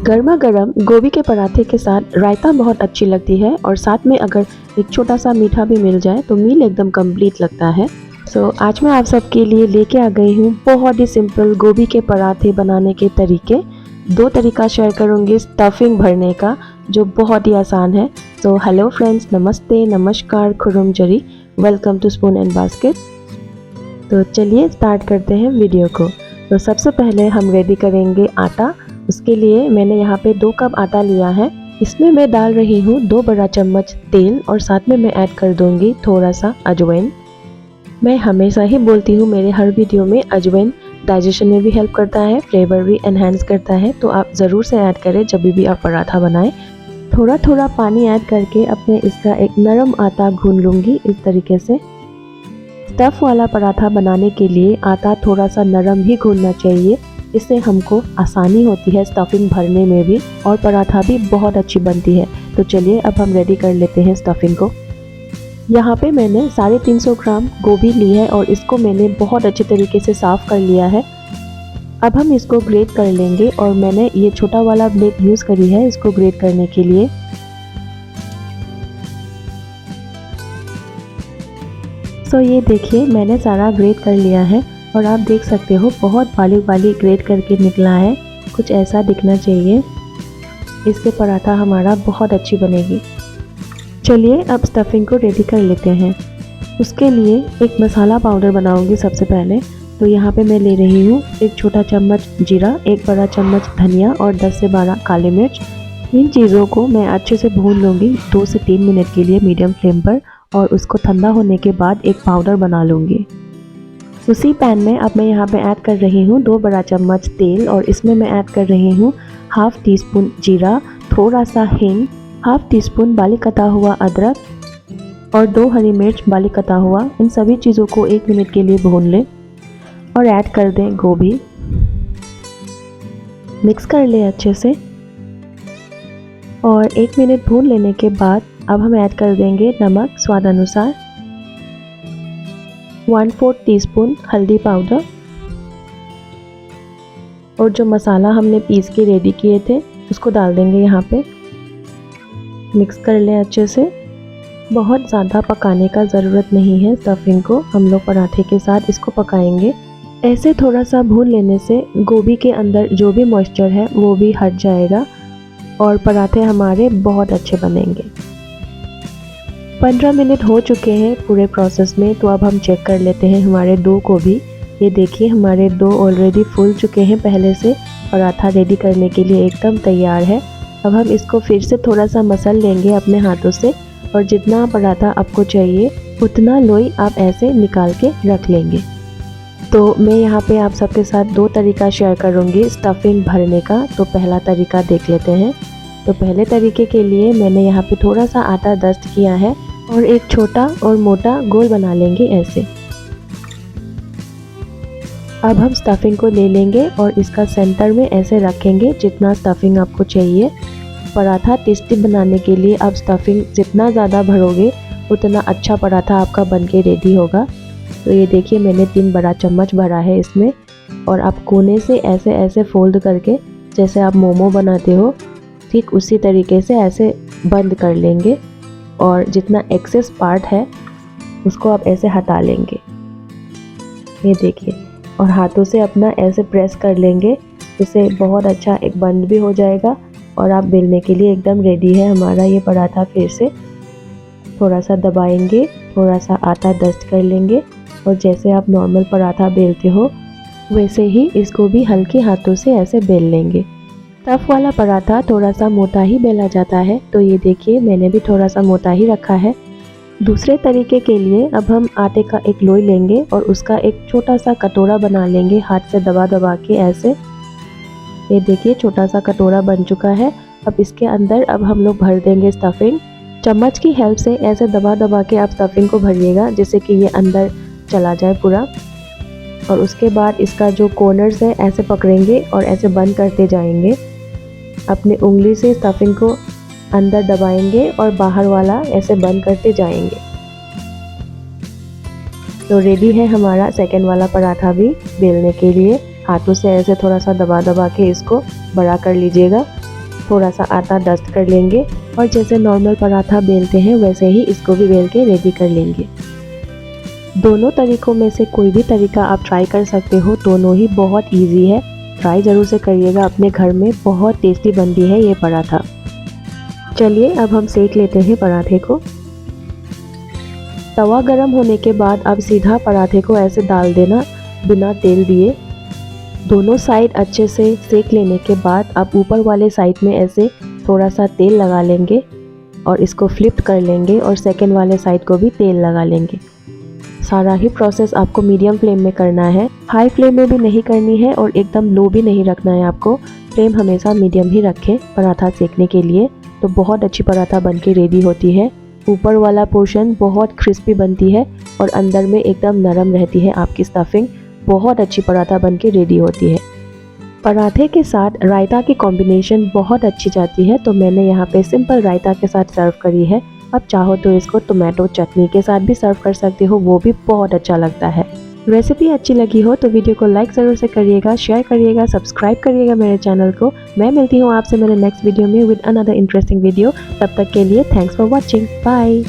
गर्मा गर्म गोभी के पराठे के साथ रायता बहुत अच्छी लगती है और साथ में अगर एक छोटा सा मीठा भी मिल जाए तो मील एकदम कंप्लीट लगता है। आज मैं आप सबके लिए लेके आ गई हूँ बहुत ही सिंपल गोभी के पराठे बनाने के तरीके। 2 तरीका शेयर करूँगी स्टफिंग भरने का जो बहुत ही आसान है। हेलो फ्रेंड्स, नमस्ते, नमस्कार, खुरुम जरी, welcome to spoon and basket. तो चलिए स्टार्ट करते हैं वीडियो को। तो सबसे पहले हम रेडी करेंगे आटा। उसके लिए मैंने यहाँ पे 2 कप आटा लिया है। इसमें मैं डाल रही हूँ 2 बड़ा चम्मच तेल और साथ में मैं ऐड कर दूँगी थोड़ा सा अजवाइन। मैं हमेशा ही बोलती हूँ मेरे हर वीडियो में अजवाइन डाइजेशन में भी हेल्प करता है, फ्लेवर भी एनहांस करता है, तो आप ज़रूर से ऐड करें जब भी आप पराठा बनाएं। थोड़ा थोड़ा पानी ऐड करके अपने इसका एक नरम आटा गूंद लूँगी इस तरीके से। स्टफ़ वाला पराठा बनाने के लिए आटा थोड़ा सा नरम ही गूंदना चाहिए, इससे हमको आसानी होती है स्टफिंग भरने में भी और पराठा भी बहुत अच्छी बनती है। तो चलिए अब हम रेडी कर लेते हैं स्टफिंग को। यहाँ पे मैंने 350 ग्राम गोभी ली है और इसको मैंने बहुत अच्छे तरीके से साफ़ कर लिया है। अब हम इसको ग्रेट कर लेंगे और मैंने ये छोटा वाला ब्लेड यूज़ करी है इसको ग्रेट करने के लिए। ये देखिए मैंने सारा ग्रेट कर लिया है और आप देख सकते हो बहुत बारीक बारीक ग्रेट करके निकला है। कुछ ऐसा दिखना चाहिए, इससे पराठा हमारा बहुत अच्छी बनेगी। चलिए अब स्टफिंग को रेडी कर लेते हैं। उसके लिए एक मसाला पाउडर बनाऊंगी सबसे पहले। तो यहाँ पे मैं ले रही हूँ 1 छोटा चम्मच जीरा, 1 बड़ा चम्मच धनिया और 10 से 12 काली मिर्च। इन चीज़ों को मैं अच्छे से भून लूँगी 2 से 3 मिनट के लिए मीडियम फ्लेम पर और उसको ठंडा होने के बाद एक पाउडर बना लूँगी। उसी पैन में अब मैं यहाँ पे ऐड कर रही हूँ 2 बड़ा चम्मच तेल और इसमें मैं ऐड कर रही हूँ हाफ टी स्पून जीरा, थोड़ा सा हींग, हाफ टी स्पून बारीक कटा हुआ अदरक और 2 हरी मिर्च बारीक कटा हुआ। इन सभी चीज़ों को 1 मिनट के लिए भून लें और ऐड कर दें गोभी। मिक्स कर लें अच्छे से और 1 मिनट भून लेने के बाद अब हम ऐड कर देंगे नमक स्वाद अनुसार, 1/4 टीस्पून हल्दी पाउडर और जो मसाला हमने पीस के रेडी किए थे उसको डाल देंगे यहाँ पे। मिक्स कर लें अच्छे से। बहुत ज़्यादा पकाने का ज़रूरत नहीं है स्टफिंग को, हम लोग पराठे के साथ इसको पकाएंगे। ऐसे थोड़ा सा भून लेने से गोभी के अंदर जो भी मॉइस्चर है वो भी हट जाएगा और पराठे हमारे बहुत अच्छे बनेंगे। 15 मिनट हो चुके हैं पूरे प्रोसेस में। तो अब हम चेक कर लेते हैं हमारे डो को भी। ये देखिए हमारे डो ऑलरेडी फूल चुके हैं पहले से। पराठा रेडी करने के लिए एकदम तैयार है। अब हम इसको फिर से थोड़ा सा मसल लेंगे अपने हाथों से और जितना पराठा आपको चाहिए उतना लोई आप ऐसे निकाल के रख लेंगे। तो मैं यहाँ पे आप सबके साथ 2 तरीका शेयर करूँगी स्टफिंग भरने का। तो पहला तरीका देख लेते हैं। तो पहले तरीके के लिए मैंने यहाँ पे थोड़ा सा आटा डस्ट किया है और एक छोटा और मोटा गोल बना लेंगे ऐसे। अब हम स्टफिंग को ले लेंगे और इसका सेंटर में ऐसे रखेंगे जितना स्टफिंग आपको चाहिए। पराठा टेस्टी बनाने के लिए आप स्टफिंग जितना ज़्यादा भरोगे उतना अच्छा पराठा आपका बनके रेडी होगा। तो ये देखिए मैंने 3 बड़ा चम्मच भरा है इसमें और आप कोने से ऐसे ऐसे फोल्ड करके जैसे आप मोमो बनाते हो ठीक उसी तरीके से ऐसे बंद कर लेंगे और जितना एक्सेस पार्ट है उसको आप ऐसे हटा लेंगे। ये देखिए और हाथों से अपना ऐसे प्रेस कर लेंगे, इससे बहुत अच्छा एक बंद भी हो जाएगा और आप बेलने के लिए एकदम रेडी है हमारा ये पराठा। फिर से थोड़ा सा दबाएंगे, थोड़ा सा आटा डस्ट कर लेंगे और जैसे आप नॉर्मल पराठा बेलते हो वैसे ही इसको भी हल्के हाथों से ऐसे बेल लेंगे। स्टफ वाला पराठा थोड़ा सा मोटा ही बेला जाता है, तो ये देखिए मैंने भी थोड़ा सा मोटा ही रखा है। दूसरे तरीके के लिए अब हम आटे का एक लोई लेंगे और उसका एक छोटा सा कटोरा बना लेंगे हाथ से दबा दबा के ऐसे। ये देखिए छोटा सा कटोरा बन चुका है। अब इसके अंदर अब हम लोग भर देंगे स्टफिंग। चम्मच की हेल्प से ऐसे दबा दबा के आप स्टफिंग को भरिएगा जिससे कि ये अंदर चला जाए पूरा। और उसके बाद इसका जो कॉर्नर्स है ऐसे पकड़ेंगे और ऐसे बंद करते जाएंगे। अपनी उंगली से स्टफिंग को अंदर दबाएंगे और बाहर वाला ऐसे बंद करते जाएंगे। तो रेडी है हमारा सेकंड वाला पराठा भी बेलने के लिए। हाथों से ऐसे थोड़ा सा दबा दबा के इसको बड़ा कर लीजिएगा थोड़ा सा आटा डस्ट कर लेंगे और जैसे नॉर्मल पराठा बेलते हैं वैसे ही इसको भी बेल के रेडी कर लेंगे। दोनों तरीकों में से कोई भी तरीका आप ट्राई कर सकते हो, दोनों ही बहुत इजी है। ट्राई ज़रूर से करिएगा अपने घर में, बहुत टेस्टी बनती है ये पराठा। चलिए अब हम सेक लेते हैं पराठे को। तवा गरम होने के बाद अब सीधा पराठे को ऐसे डाल देना बिना तेल दिए। दोनों साइड अच्छे से सेक लेने के बाद अब ऊपर वाले साइड में ऐसे थोड़ा सा तेल लगा लेंगे और इसको फ्लिप कर लेंगे और सेकंड वाले साइड को भी तेल लगा लेंगे। सारा ही प्रोसेस आपको मीडियम फ्लेम में करना है, हाई फ्लेम में भी नहीं करनी है और एकदम लो भी नहीं रखना है आपको। फ्लेम हमेशा मीडियम ही रखें पराठा सेकने के लिए, तो बहुत अच्छी पराठा बन के रेडी होती है। ऊपर वाला पोर्शन बहुत क्रिस्पी बनती है और अंदर में एकदम नरम रहती है आपकी स्टफिंग। बहुत अच्छी पराठा बन के रेडी होती है। पराठे के साथ रायता की कॉम्बिनेशन बहुत अच्छी जाती है, तो मैंने यहाँ पे सिंपल रायता के साथ सर्व करी है। अब चाहो तो इसको टोमेटो चटनी के साथ भी सर्व कर सकते हो, वो भी बहुत अच्छा लगता है। रेसिपी अच्छी लगी हो तो वीडियो को लाइक ज़रूर से करिएगा, शेयर करिएगा, सब्सक्राइब करिएगा मेरे चैनल को। मैं मिलती हूँ आपसे मेरे नेक्स्ट वीडियो में विद अनदर इंटरेस्टिंग वीडियो। तब तक के लिए थैंक्स फॉर वॉचिंग, बाय।